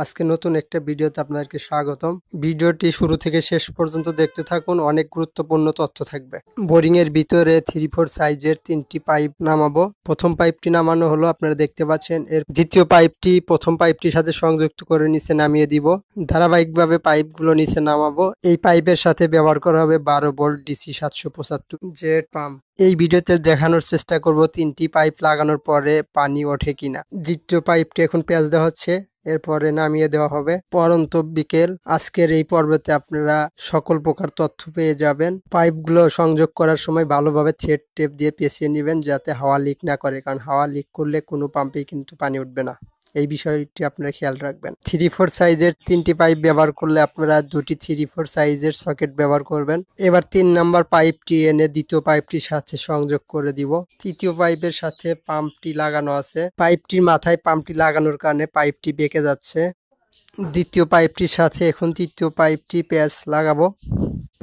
আজকে নতুন একটা ভিডিওতে আপনাদেরকে স্বাগতম। ভিডিওটি শুরু থেকে শেষ পর্যন্ত দেখতে থাকুন, অনেক গুরুত্বপূর্ণ তথ্য থাকবে। বোরিং এর ভিতরে 3-4 সাইজের 3টি পাইপ নামাবো। প্রথম পাইপটি নামানো হলো, আপনারা দেখতে পাচ্ছেন। এর দ্বিতীয় পাইপটি প্রথম পাইপটির সাথে সংযুক্ত করে নিচে নামিয়ে দিব। ধারাবাহিকভাবে পাইপগুলো নিচে নামাবো। এই পাইপের সাথে ব্যবহার করা হবে 12 ভোল্ট ডিসি 775 জেট পাম্প। এই ভিডিওতে দেখানোর চেষ্টা করব 3টি পাইপ লাগানোর পরে পানি ওঠে কিনা। দ্বিতীয় পাইপটি এখন পেঁচ দেওয়া হচ্ছে, এরপরে নামিয়ে দেওয়া হবে। পরন্ত বিকেল। আজকের এই পর্বতে আপনারা সকল প্রকার তথ্য পেয়ে যাবেন। পাইপগুলো সংযোগ করার সময় ভালোভাবে থ্রেড টেপ দিয়ে পেঁচিয়ে নেবেন, যাতে হাওয়া লিক না করে, কারণ হাওয়া লিক করলে কোনো পাম্পেই কিন্তু পানি উঠবে না। এই বিষয়টি আপনারা খেয়াল রাখবেন। 3-4 সাইজের 3টি পাইপ ব্যবহার করলে আপনারা 2টি 3-4 সাইজের সকেট ব্যবহার করবেন। এবার 3 নাম্বার পাইপটি এনে দ্বিতীয় পাইপটির সাথে সংযোগ করে দিব। তৃতীয় পাইপের সাথে পাম্পটি লাগানো আছে। পাইপটির মাথায় পাম্পটি লাগানোর কারণে পাইপটি বেঁকে যাচ্ছে। দ্বিতীয় পাইপটির সাথে এখন তৃতীয় পাইপটি প্যাচ লাগাবো।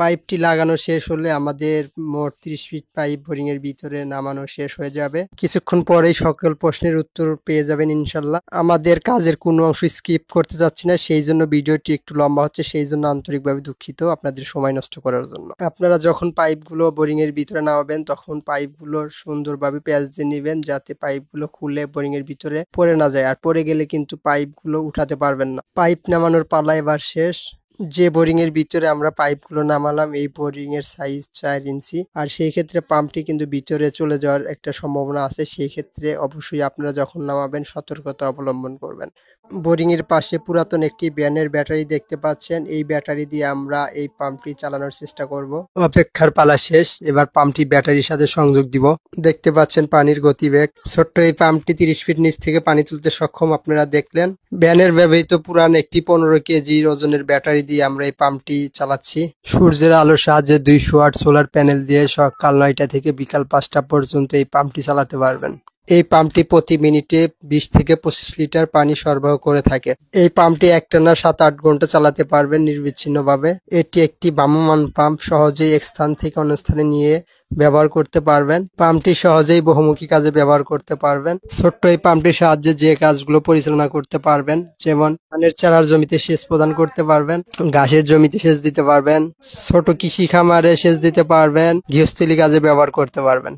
পাইপটি লাগানো শেষ হলে আমাদের মোট 30 ফিট পাইপ বোরিং এর ভিতরে নামানো শেষ হয়ে যাবে। কিছুক্ষণ পরেই সকল প্রশ্নের উত্তর পেয়ে যাবেন ইনশাল্লাহ। আমাদের কাজের কোনো অংশ স্কিপ করতে যাচ্ছি না, সেই জন্য ভিডিওটি একটু লম্বা হচ্ছে, সেই জন্য আন্তরিকভাবে দুঃখিত আপনাদের সময় নষ্ট করার জন্য। আপনারা যখন পাইপগুলো বোরিং এর ভিতরে নামাবেন তখন পাইপগুলো সুন্দরভাবে প্যাচ দিয়ে নেবেন, যাতে পাইপগুলো খুলে বোরিং এর ভিতরে পড়ে না যায়। আর পড়ে গেলে কিন্তু পাইপগুলো উঠাতে পারবেন না। পাইপ নামানোর পালা এবার শেষ। যে বোরিং এর ভিতরে আমরা পাইপগুলো নামালাম, এই বোরিং এর সাইজ 4 ইঞ্চি, আর সেই ক্ষেত্রে পাম্পটি কিন্তু ভিতরে চলে যাওয়ার একটা সম্ভাবনা আছে। সেই ক্ষেত্রে অবশ্যই আপনারা যখন নামাবেন সতর্কতা অবলম্বন করবেন। বোরিং এর পাশে পুরাতন একটি ভ্যানের ব্যাটারি দেখতে পাচ্ছেন। এই ব্যাটারি দিয়ে আমরা এই পাম্পটি চালানোর চেষ্টা করব। অপেক্ষার পালা শেষ, এবার পাম্পটি ব্যাটারির সাথে সংযোগ দিব। দেখতে পাচ্ছেন পানির গতিবেগ। ছোট্ট এই পাম্পটি 30 ফিট নিচ থেকে পানি তুলতে সক্ষম, আপনারা দেখলেন। ভ্যানের ব্যবহৃত পুরান একটি 15 কেজি ওজনের ব্যাটারি দিয়ে আমরা এই পাম্পটি চালাচ্ছি। সূর্যের আলোর সাহায্যে 200 ওয়াট সোলার প্যানেল দিয়ে সকাল 9টা থেকে বিকাল 5টা পর্যন্ত এই পাম্পটি চালাতে পারবেন। এই পাম্পটি প্রতি মিনিটে 20 থেকে 25 লিটার পানি সরবরাহ করে থাকে। এই পাম্পটি একটানা 7-8 ঘন্টা চালাতে পারবেন নিরবিচ্ছিন্নভাবে। এটি একটি ভ্রাম্যমাণ পাম্প, সহজেই এক স্থান থেকে অন্য স্থানে নিয়ে ব্যবহার করতে পারবেন। পাম্পটি সহজেই বহুমুখী কাজে ব্যবহার করতে পারবেন। ছোট্ট এই পাম্পটির সাহায্যে যে কাজগুলো পরিচালনা করতে পারবেন, যেমন ধানের চারার জমিতে সেচ প্রদান করতে পারবেন, ঘাসের জমিতে সেচ দিতে পারবেন, ছোট কৃষি খামারে সেচ দিতে পারবেন, গৃহস্থলী কাজে ব্যবহার করতে পারবেন।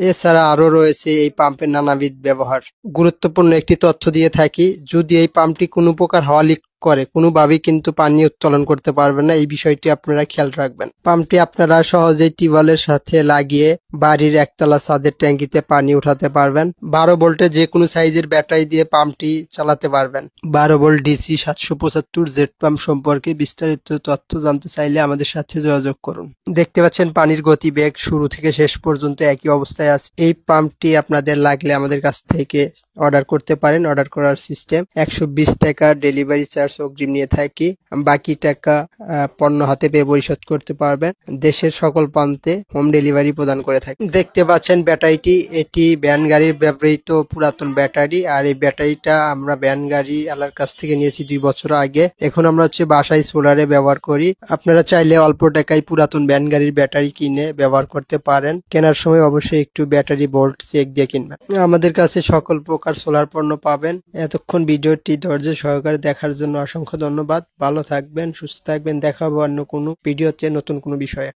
এছাড়া আরো রয়েছে এই পাম্পের নানাবিধ ব্যবহার। গুরুত্বপূর্ণ একটি তথ্য দিয়ে থাকি, যদি এই পাম্পটি কোনো প্রকার হাওয়া লিক করে কোনোভাবেই কিন্তু পানি উত্তোলন করতে পারবেন না। এই বিষয়টি আপনারা খেয়াল রাখবেন। পাম্পটি আপনারা সহজেই টিউবওয়েলের সাথে লাগিয়ে বাড়ির একতলা ছাদের ট্যাঙ্কিতে পানি উঠাতে পারবেন। 12 ভোল্টের যে কোনো সাইজের ব্যাটারি দিয়ে পাম্পটি চালাতে পারবেন। 12 ভোল্ট ডিসি 775 জেট পাম্প সম্পর্কে বিস্তারিত তথ্য জানতে চাইলে আমাদের সাথে যোগাযোগ করুন। দেখতে পাচ্ছেন পানির গতিবেগ শুরু থেকে শেষ পর্যন্ত একই অবস্থায় আছে। এই পাম্পটি আপনাদের লাগলে আমাদের কাছ থেকে অর্ডার করতে পারেন। অর্ডার করার সিস্টেম 120 টাকা ডেলিভারি চার্জ অগ্রিম নিয়ে থাকি, বাকি টাকা পণ্য হাতে পেয়ে পরিশোধ করতে পারবেন। দেশের সকল প্রান্তে হোম ডেলিভারি প্রদান করে থাকি। দেখতে পাচ্ছেন ব্যাটারিটি, এটি ভ্যান গাড়ির ব্যবহৃত পুরাতন ব্যাটারি, আর এই ব্যাটারিটা আমরা ভ্যান গাড়ি আলার কাছ থেকে নিয়েছি 2 বছর আগে। এখন আমরা বাসায় সোলারে ব্যবহার করি। আপনারা চাইলে অল্প টাকায় পুরাতন ভ্যান গাড়ির ব্যাটারি কিনে ব্যবহার করতে পারেন। কেনার সময় অবশ্যই একটু ব্যাটারি ভোল্ট চেক দিয়ে কিনবেন। আমাদের কাছে সকল প্রকার সোলার পণ্য পাবেন। এতক্ষণ ভিডিওটি ধৈর্য সহকারে দেখার জন্য অসংখ্য ধন্যবাদ। ভালো থাকবেন, সুস্থ থাকবেন। দেখা হবে অন্য কোনো ভিডিওতে নতুন কোনো বিষয়ে।